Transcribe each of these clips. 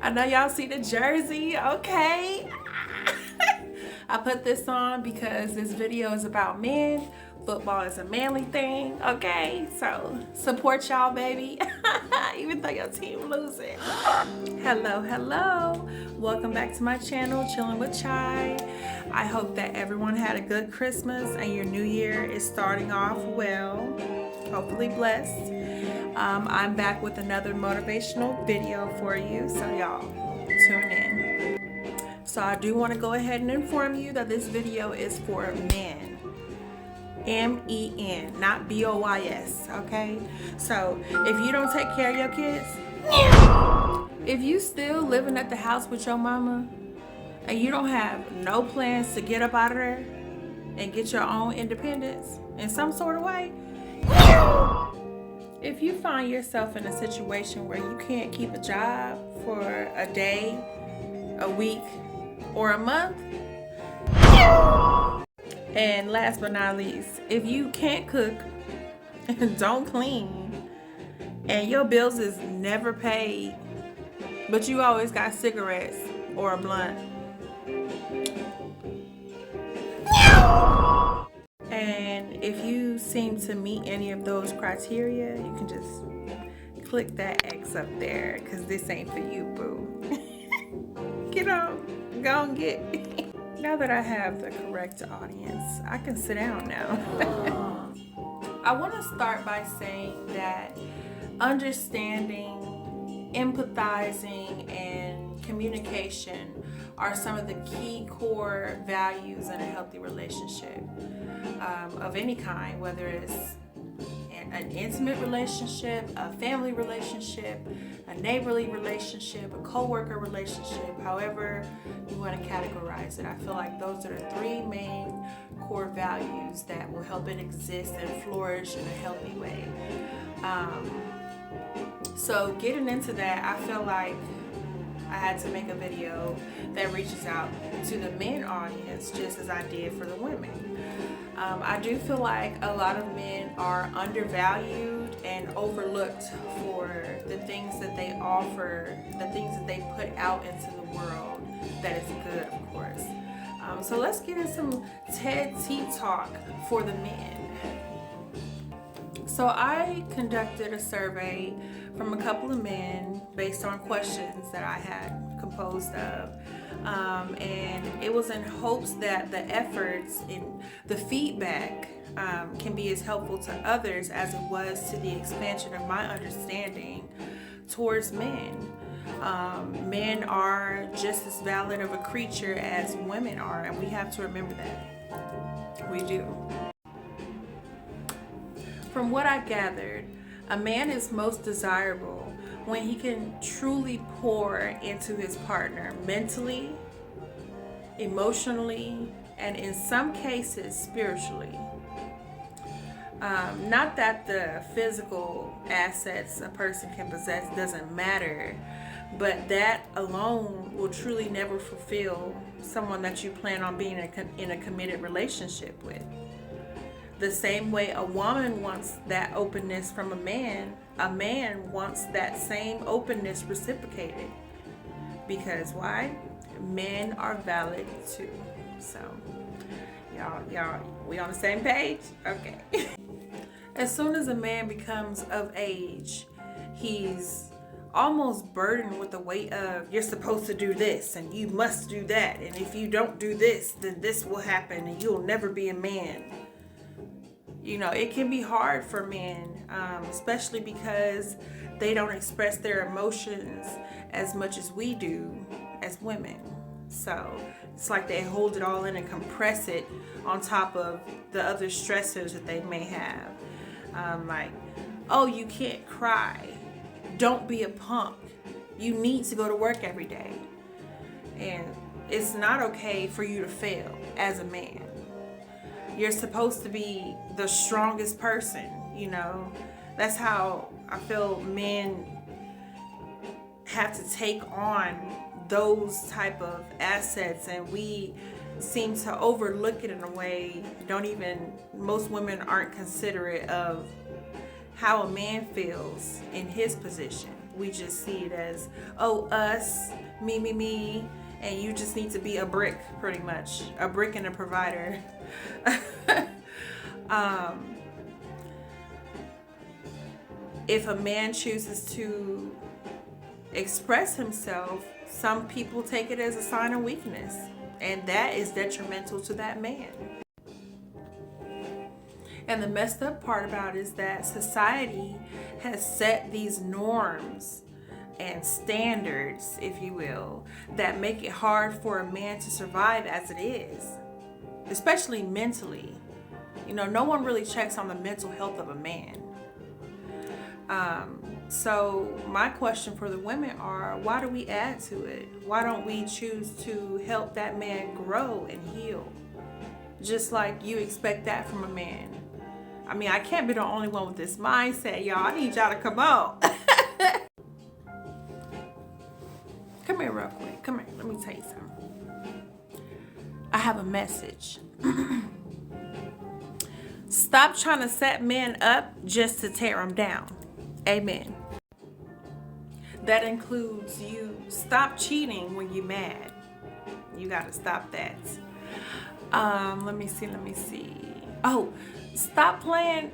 I know y'all see the jersey, okay? I put this on because this video is about men. Football is a manly thing, okay? So support y'all, baby. Even though your team losing. Hello. Welcome back to my channel, Chilling with Chai. I hope that everyone had a good Christmas and your new year is starting off well. Hopefully blessed. I'm back with another motivational video for you, so y'all tune in. So I do want to go ahead and inform you that this video is for men. M-E-N, not B-O-Y-S, okay? So if you don't take care of your kids, if you still living at the house with your mama and you don't have no plans to get up out of there and get your own independence in some sort of way, if you find yourself in a situation where you can't keep a job for a day, a week, or a month, and last but not least, if you can't cook and don't clean and your bills is never paid, but you always got cigarettes or a blunt, and if you seem to meet any of those criteria, you can just click that X up there, because this ain't for you, boo. Get on, go and get. Now that I have the correct audience, I can sit down now. I want to start by saying that understanding, empathizing, and communication are some of the key core values in a healthy relationship of any kind, whether it's an intimate relationship, a family relationship, a neighborly relationship, a co-worker relationship, however you want to categorize it. I feel like those are the three main core values that will help it exist and flourish in a healthy way. So getting into that, I feel like I had to make a video that reaches out to the men audience just as I did for the women. I do feel like a lot of men are undervalued and overlooked for the things that they offer, the things that they put out into the world that is good, of course. So let's get into some TED Talk for the men. So I conducted a survey from a couple of men based on questions that I had composed of. And it was in hopes that the efforts and the feedback can be as helpful to others as it was to the expansion of my understanding towards men. Men are just as valid of a creature as women are, and we have to remember that. We do. From what I gathered, a man is most desirable when he can truly pour into his partner mentally, emotionally, and in some cases spiritually. Not that the physical assets a person can possess doesn't matter, but that alone will truly never fulfill someone that you plan on being in a committed relationship with. The same way a woman wants that openness from a man wants that same openness reciprocated. Because why? Men are valid too. So, y'all, we on the same page? Okay. As soon as a man becomes of age, he's almost burdened with the weight of, you're supposed to do this and you must do that, and if you don't do this, then this will happen and you'll never be a man. You know, it can be hard for men, especially because they don't express their emotions as much as we do as women. So it's like they hold it all in and compress it on top of the other stressors that they may have. Like, oh, you can't cry. Don't be a punk. You need to go to work every day. And it's not okay for you to fail as a man. You're supposed to be the strongest person, you know. That's how I feel men have to take on those type of assets, and we seem to overlook it in a way. Most women aren't considerate of how a man feels in his position. We just see it as, oh, us, me, and you just need to be a brick, pretty much. A brick and a provider. If a man chooses to express himself, some people take it as a sign of weakness, and that is detrimental to that man. And the messed up part about it is that society has set these norms and standards, if you will, that make it hard for a man to survive as it is, especially mentally. You know, no one really checks on the mental health of a man. So my question for the women are, why do we add to it? Why don't we choose to help that man grow and heal? Just like you expect that from a man. I mean, I can't be the only one with this mindset, y'all. I need y'all to come on. Come here real quick. Come here. Let me tell you something. I have a message. Stop trying to set men up just to tear them down. Amen. That includes you. Stop cheating when you're mad. You got to stop that. Let me see. Oh, stop playing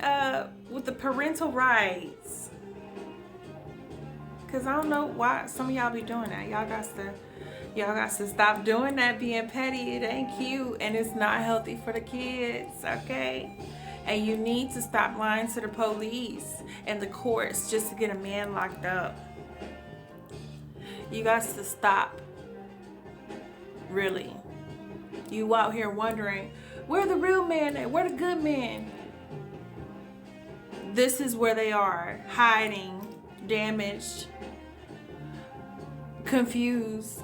with the parental rights. Cause I don't know why some of y'all be doing that. Y'all got to stop doing that, being petty. It ain't cute and it's not healthy for the kids, okay? And you need to stop lying to the police and the courts just to get a man locked up. You got to stop. Really. You out here wondering, where the real men at? Where the good men? This is where they are, hiding, damaged, confused,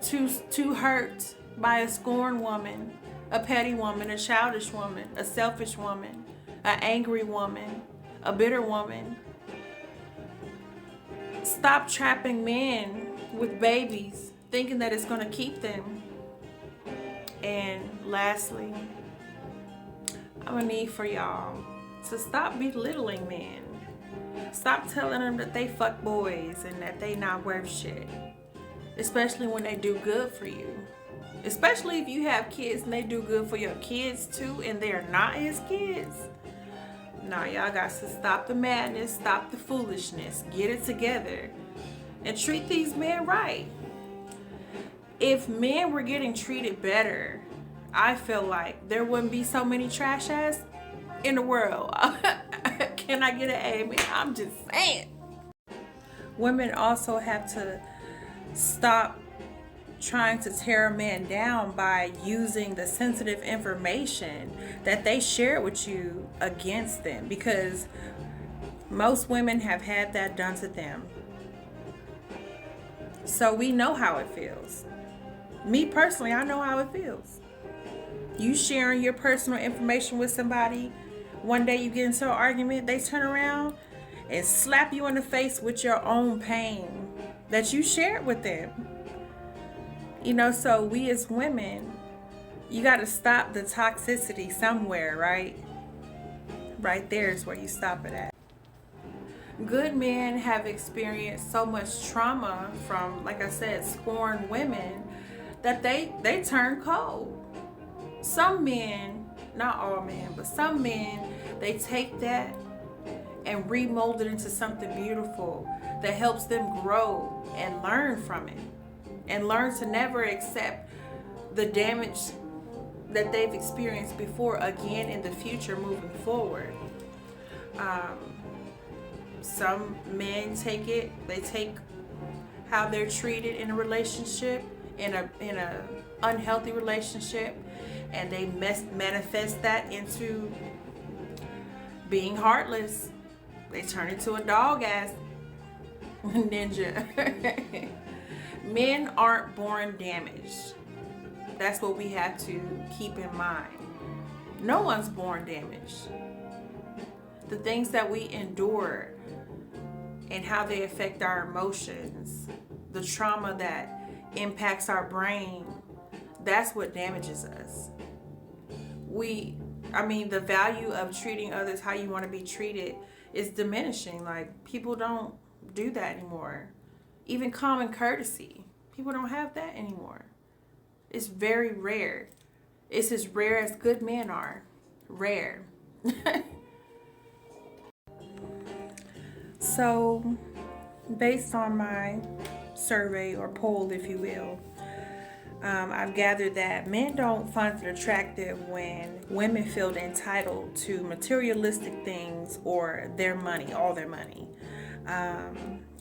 too hurt by a scorned woman, a petty woman, a childish woman, a selfish woman, an angry woman, a bitter woman. Stop trapping men with babies, thinking that it's going to keep them. And lastly, I'm going to need for y'all to stop belittling men. Stop telling them that they fuck boys and that they not worth shit. Especially when they do good for you. Especially if you have kids and they do good for your kids too and they're not his kids. Nah, y'all got to stop the madness, stop the foolishness, get it together, and treat these men right. If men were getting treated better, I feel like there wouldn't be so many trash ass in the world. Can I get an amen? I'm just saying. Women also have to stop trying to tear a man down by using the sensitive information that they share with you against them, because most women have had that done to them. So we know how it feels. Me personally, I know how it feels. You sharing your personal information with somebody, one day you get into an argument, they turn around and slap you in the face with your own pain that you shared with them. You know, so we as women, you got to stop the toxicity somewhere, right? Right there is where you stop it at. Good men have experienced so much trauma from, like I said, scorned women that they turn cold. Some men, not all men, but some men, they take that and remold it into something beautiful that helps them grow and learn from it. And learn to never accept the damage that they've experienced before again in the future moving forward. Some men they take how they're treated in a relationship, in a unhealthy relationship, and they manifest that into being heartless. They turn into a dog ass ninja. Men aren't born damaged. That's what we have to keep in mind. No one's born damaged. The things that we endure and how they affect our emotions, the trauma that impacts our brain, that's what damages us. The value of treating others how you want to be treated is diminishing. Like, people don't do that anymore. Even common courtesy. People don't have that anymore. It's very rare. It's as rare as good men are. Rare. So, based on my survey or poll, if you will, I've gathered that men don't find it attractive when women feel entitled to materialistic things or their money, all their money.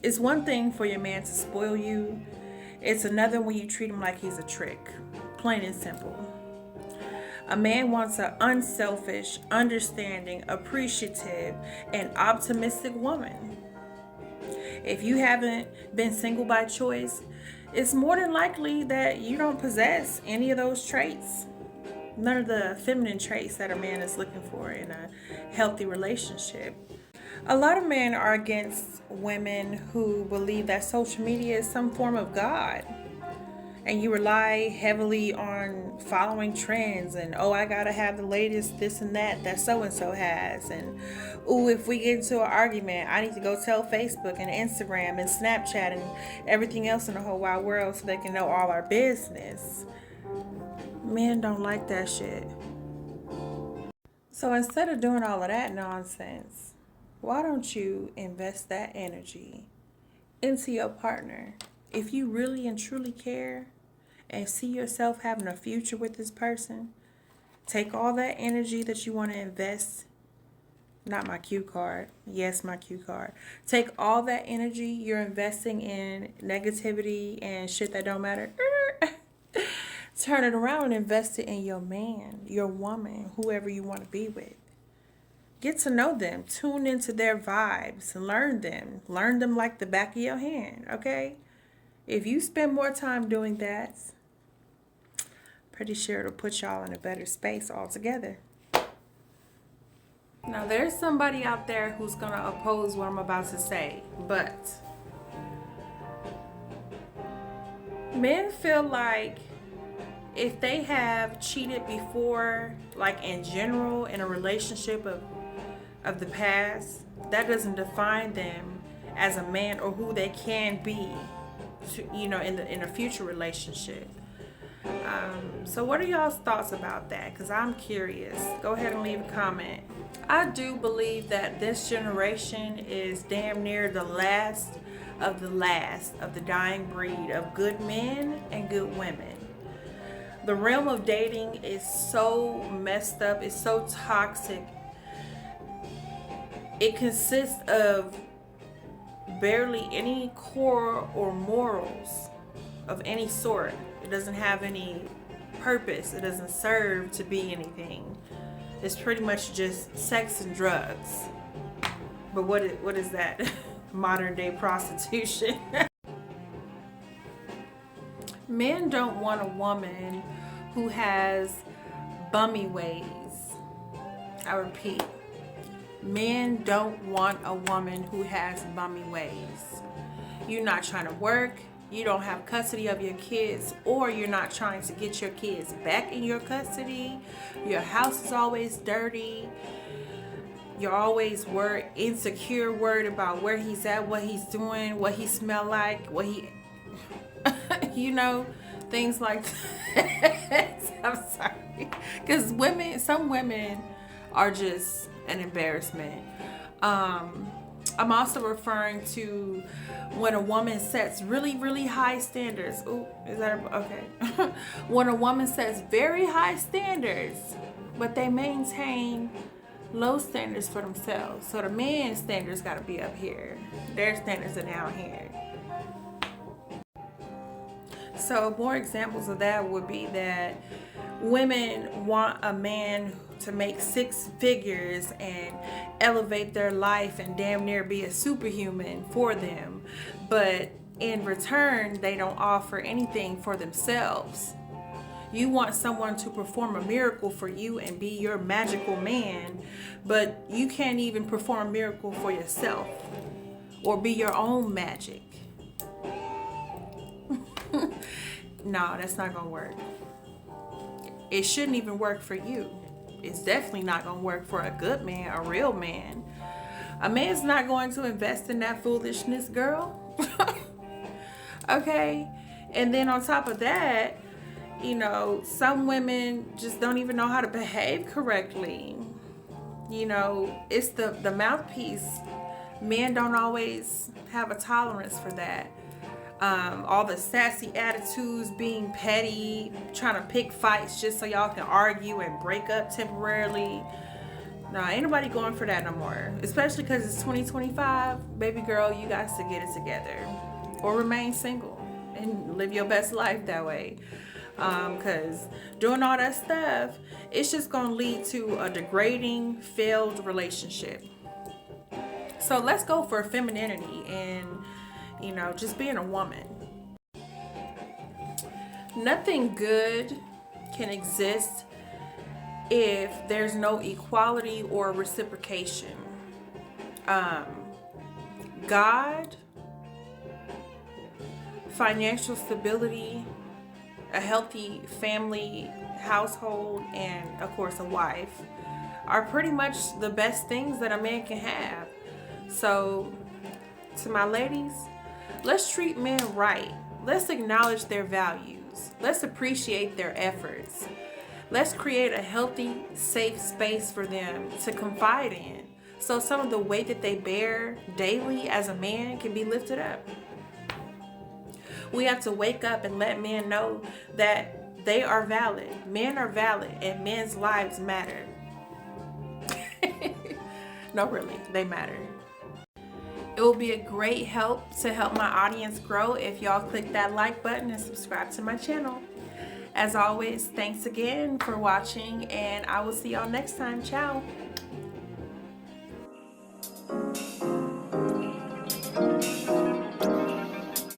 It's one thing for your man to spoil you. It's another when you treat him like he's a trick. Plain and simple. A man wants an unselfish, understanding, appreciative, and optimistic woman. If you haven't been single by choice, it's more than likely that you don't possess any of those traits. None of the feminine traits that a man is looking for in a healthy relationship. A lot of men are against women who believe that social media is some form of God. And you rely heavily on following trends and, oh, I gotta have the latest this and that so-and-so has. And, oh, if we get into an argument, I need to go tell Facebook and Instagram and Snapchat and everything else in the whole wide world so they can know all our business. Men don't like that shit. So instead of doing all of that nonsense, why don't you invest that energy into your partner? If you really and truly care and see yourself having a future with this person, take all that energy that you want to invest. Not my cue card. Yes, my cue card. Take all that energy you're investing in negativity and shit that don't matter. Turn it around and invest it in your man, your woman, whoever you want to be with. Get to know them. Tune into their vibes. Learn them. Learn them like the back of your hand, okay? If you spend more time doing that, pretty sure it'll put y'all in a better space altogether. Now, there's somebody out there who's going to oppose what I'm about to say, but men feel like if they have cheated before, like in general, in a relationship of the past, that doesn't define them as a man or who they can be, in a future relationship. So what are y'all's thoughts about that? Because I'm curious. Go ahead and leave a comment. I do believe that this generation is damn near the last of the dying breed of good men and good women. The realm of dating is so messed up. It's so toxic. It consists of barely any core or morals of any sort. It doesn't have any purpose. It doesn't serve to be anything. It's pretty much just sex and drugs. But what is that? Modern day prostitution. Men don't want a woman who has bummy ways. I repeat. Men don't want a woman who has bummy ways. You're not trying to work. You don't have custody of your kids, or you're not trying to get your kids back in your custody. Your house is always dirty. You're always insecure, worried about where he's at, what he's doing, what he smell like, what he, things like that. I'm sorry. Because some women are just an embarrassment. I'm also referring to when a woman sets really, really high standards. Ooh, is that okay? When a woman sets very high standards, but they maintain low standards for themselves. So the men's standards got to be up here. Their standards are down here. So more examples of that would be that women want a man to make six figures and elevate their life and damn near be a superhuman for them. But in return, they don't offer anything for themselves. You want someone to perform a miracle for you and be your magical man, but you can't even perform a miracle for yourself or be your own magic. No, that's not gonna work. It shouldn't even work for you. It's definitely not gonna work for a good man, a real man. A man's not going to invest in that foolishness, girl. Okay? And then on top of that, you know, some women just don't even know how to behave correctly. You know, it's the mouthpiece. Men don't always have a tolerance for that. All the sassy attitudes, being petty, trying to pick fights just so y'all can argue and break up temporarily. No, ain't nobody going for that no more. Especially because it's 2025. Baby girl, you got to get it together. Or remain single and live your best life that way. Because doing all that stuff, it's just going to lead to a degrading, failed relationship. So let's go for femininity and, you know, just being a woman. Nothing good can exist if there's no equality or reciprocation. God, financial stability, a healthy family, household, and of course a wife are pretty much the best things that a man can have. So to my ladies, let's treat men right. Let's acknowledge their values. Let's appreciate their efforts. Let's create a healthy, safe space for them to confide in, so some of the weight that they bear daily as a man can be lifted up. We have to wake up and let men know that they are valid. Men are valid and men's lives matter. No, really, they matter. It will be a great help to help my audience grow if y'all click that like button and subscribe to my channel. As always, thanks again for watching, and I will see y'all next time. Ciao.